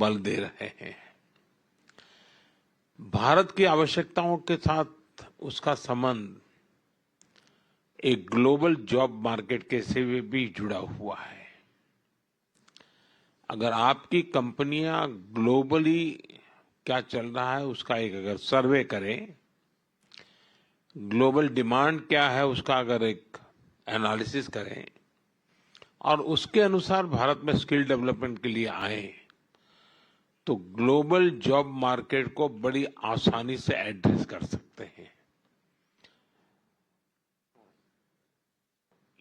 बल दे रहे हैं। भारत की आवश्यकताओं के साथ उसका संबंध एक ग्लोबल जॉब मार्केट के से भी जुड़ा हुआ है। अगर आपकी कंपनियां ग्लोबली क्या चल रहा है उसका एक अगर सर्वे करें, ग्लोबल डिमांड क्या है उसका अगर एक एनालिसिस करें और उसके अनुसार भारत में स्किल डेवलपमेंट के लिए आए, तो ग्लोबल जॉब मार्केट को बड़ी आसानी से एड्रेस कर सकते हैं।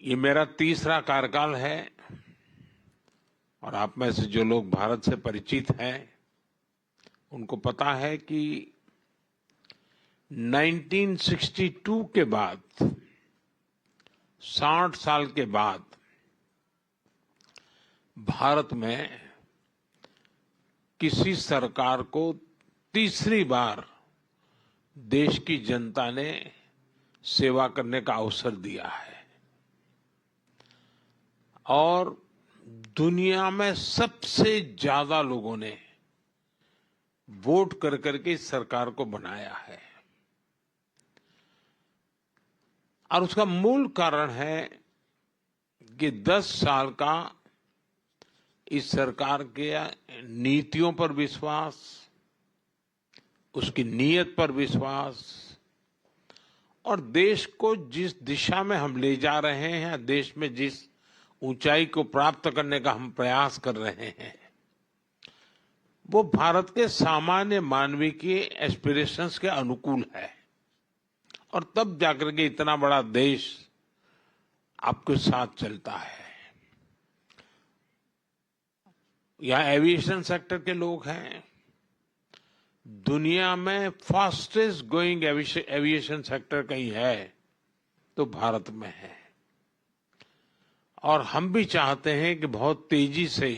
ये मेरा तीसरा कार्यकाल है और आप में से जो लोग भारत से परिचित हैं उनको पता है कि 1962 के बाद 60 साल के बाद भारत में किसी सरकार को तीसरी बार देश की जनता ने सेवा करने का अवसर दिया है और दुनिया में सबसे ज्यादा लोगों ने वोट कर करके इस सरकार को बनाया है। और उसका मूल कारण है कि 10 साल का इस सरकार के नीतियों पर विश्वास, उसकी नीयत पर विश्वास और देश को जिस दिशा में हम ले जा रहे हैं, देश में जिस ऊंचाई को प्राप्त करने का हम प्रयास कर रहे हैं, वो भारत के सामान्य मानवीय के एस्पिरेशंस के अनुकूल है। और तब जाकर के इतना बड़ा देश आपके साथ चलता है। यहाँ एविएशन सेक्टर के लोग हैं, दुनिया में फास्टेस्ट ग्रोइंग एविएशन सेक्टर कहीं है तो भारत में है। और हम भी चाहते हैं कि बहुत तेजी से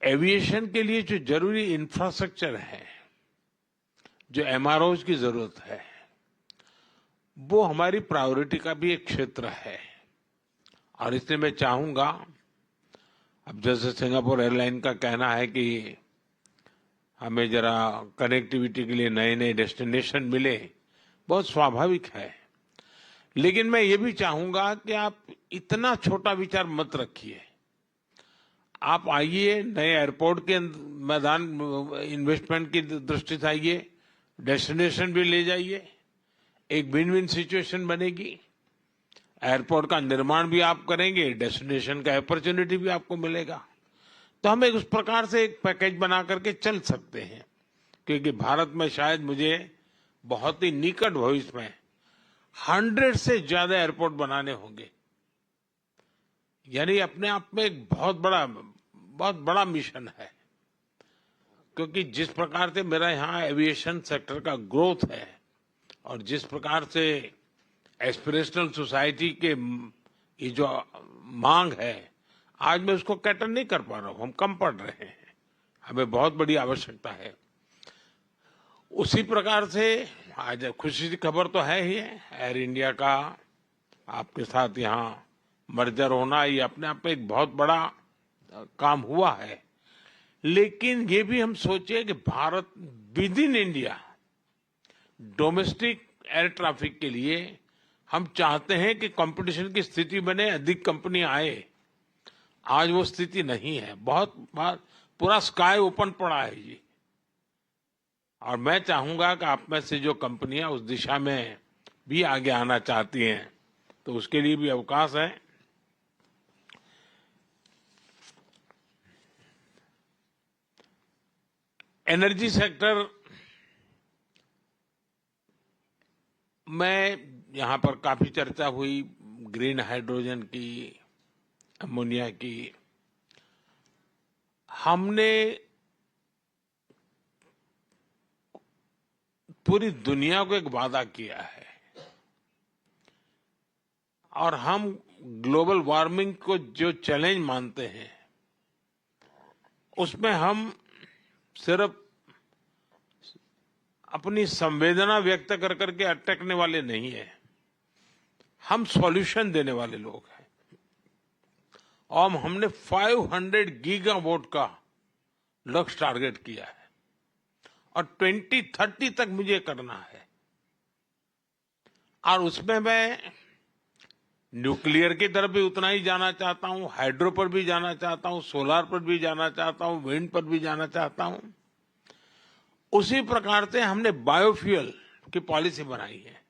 एविएशन के लिए जो जरूरी इंफ्रास्ट्रक्चर है, जो एमआरओज की जरूरत है, वो हमारी प्रायोरिटी का भी एक क्षेत्र है। और इसलिए मैं चाहूंगा, अब जैसे सिंगापुर एयरलाइन का कहना है कि हमें जरा कनेक्टिविटी के लिए नए नए डेस्टिनेशन मिले, बहुत स्वाभाविक है। लेकिन मैं ये भी चाहूंगा कि आप इतना छोटा विचार मत रखिए। आप आइए, नए एयरपोर्ट के मैदान इन्वेस्टमेंट की दृष्टि से आइए, डेस्टिनेशन भी ले जाइए, एक विन विन सिचुएशन बनेगी। एयरपोर्ट का निर्माण भी आप करेंगे, डेस्टिनेशन का अपॉर्चुनिटी भी आपको मिलेगा। तो हम एक उस प्रकार से एक पैकेज बना करके चल सकते हैं, क्योंकि भारत में शायद मुझे बहुत ही निकट भविष्य में 100 से ज्यादा एयरपोर्ट बनाने होंगे। यानी अपने आप में एक बहुत बड़ा मिशन है। क्योंकि जिस प्रकार से मेरा यहाँ एविएशन सेक्टर का ग्रोथ है और जिस प्रकार से एस्पिरेशनल सोसाइटी के ये जो मांग है, आज मैं उसको कैटर नहीं कर पा रहा हूं। हम कम पड़ रहे हैं, हमें बहुत बड़ी आवश्यकता है। उसी प्रकार से आज खुशी की खबर तो है ही है, एयर इंडिया का आपके साथ यहाँ मर्जर होना, ये अपने आप में एक बहुत बड़ा काम हुआ है। लेकिन ये भी हम सोचे कि Bharat with in India domestic air traffic के लिए हम चाहते हैं कि कंपटीशन की स्थिति बने, अधिक कंपनी आए। आज वो स्थिति नहीं है, बहुत पूरा स्काई ओपन पड़ा है जी। और मैं चाहूंगा कि आप में से जो कंपनियां उस दिशा में भी आगे आना चाहती हैं, तो उसके लिए भी अवकाश है। एनर्जी सेक्टर में यहां पर काफी चर्चा हुई, ग्रीन हाइड्रोजन की, अमोनिया की। हमने पूरी दुनिया को एक वादा किया है और हम ग्लोबल वार्मिंग को जो चैलेंज मानते हैं, उसमें हम सिर्फ अपनी संवेदना व्यक्त कर करके अटकने वाले नहीं है, हम सॉल्यूशन देने वाले लोग हैं। और हमने 500 गीगावाट का लक्ष्य टारगेट किया है और 2030 तक मुझे करना है। और उसमें मैं न्यूक्लियर की तरफ भी उतना ही जाना चाहता हूं, हाइड्रो पर भी जाना चाहता हूं, सोलार पर भी जाना चाहता हूं, विंड पर भी जाना चाहता हूं। उसी प्रकार से हमने बायोफ्यूल की पॉलिसी बनाई है